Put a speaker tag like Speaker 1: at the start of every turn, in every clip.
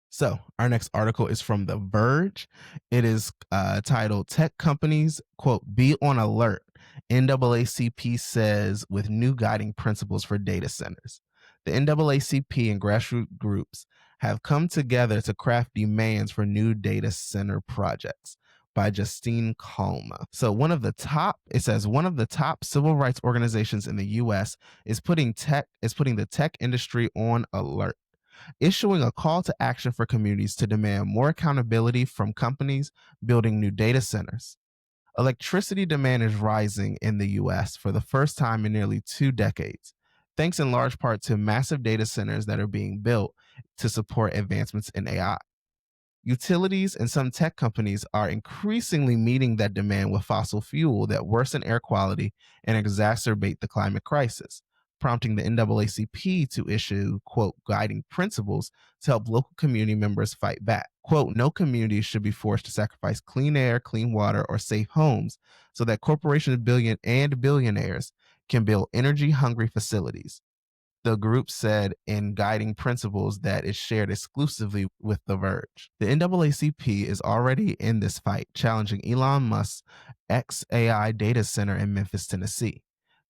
Speaker 1: So, our next article is from The Verge. It is titled Tech Companies, quote, Be on Alert. NAACP says with new guiding principles for data centers. The NAACP and grassroots groups have come together to craft demands for new data center projects by Justine Kalma. So it says one of the top civil rights organizations in the US is putting the tech industry on alert, issuing a call to action for communities to demand more accountability from companies building new data centers. Electricity demand is rising in the US for the first time in nearly 2 decades, thanks in large part to massive data centers that are being built to support advancements in AI. Utilities and some tech companies are increasingly meeting that demand with fossil fuel that worsen air quality and exacerbate the climate crisis, prompting the NAACP to issue, quote, guiding principles to help local community members fight back. Quote, no community should be forced to sacrifice clean air, clean water, or safe homes so that corporations and billionaires can build energy hungry facilities, the group said in guiding principles that is shared exclusively with The Verge. The NAACP is already in this fight, challenging Elon Musk's XAI data center in Memphis, Tennessee.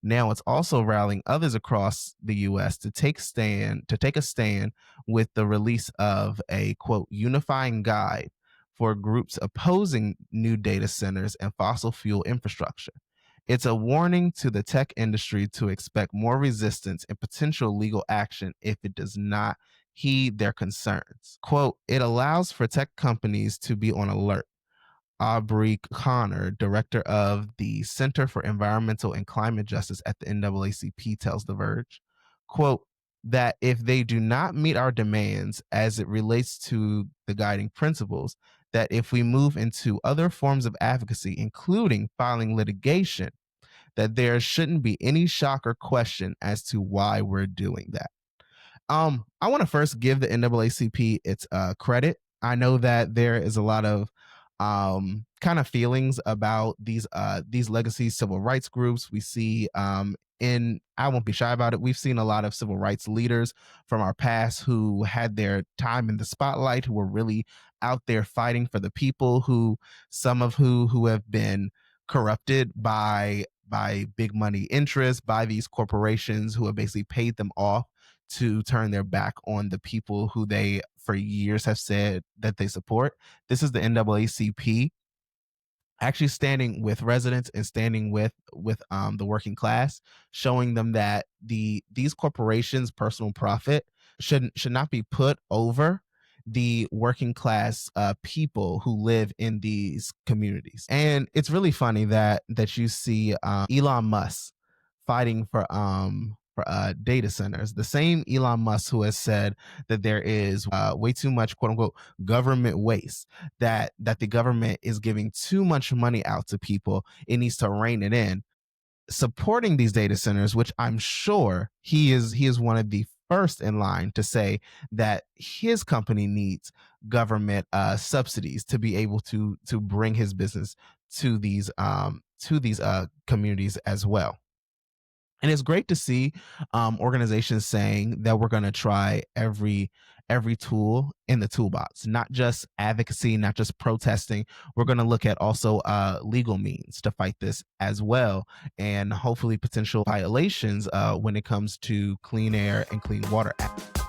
Speaker 1: Now it's also rallying others across the US to take a stand with the release of a, quote, unifying guide for groups opposing new data centers and fossil fuel infrastructure. It's a warning to the tech industry to expect more resistance and potential legal action if it does not heed their concerns. Quote, it allows for tech companies to be on alert. Aubrey Connor, director of the Center for Environmental and Climate Justice at the NAACP, tells The Verge, quote, that if they do not meet our demands as it relates to the guiding principles, that if we move into other forms of advocacy, including filing litigation, that there shouldn't be any shock or question as to why we're doing that. I want to first give the NAACP its credit. I know that there is a lot of kind of feelings about these legacy civil rights groups. We see in I won't be shy about it. We've seen a lot of civil rights leaders from our past who had their time in the spotlight, who were really out there fighting for the people, who some of who have been corrupted by big money interests, by these corporations who have basically paid them off to turn their back on the people who they for years have said that they support. This is the NAACP actually standing with residents and standing with the working class, showing them that these corporations' personal profit should not be put over the working class people who live in these communities. And it's really funny that you see Elon Musk fighting for data centers. The same Elon Musk who has said that there is way too much quote unquote government waste, that the government is giving too much money out to people. It needs to rein it in. Supporting these data centers, which I'm sure he is one of the first in line to say that his company needs government subsidies to be able to bring his business to these communities as well. And it's great to see organizations saying that we're going to try every tool in the toolbox, not just advocacy, not just protesting. We're going to look at also legal means to fight this as well, and hopefully potential violations when it comes to Clean Air and Clean Water Act.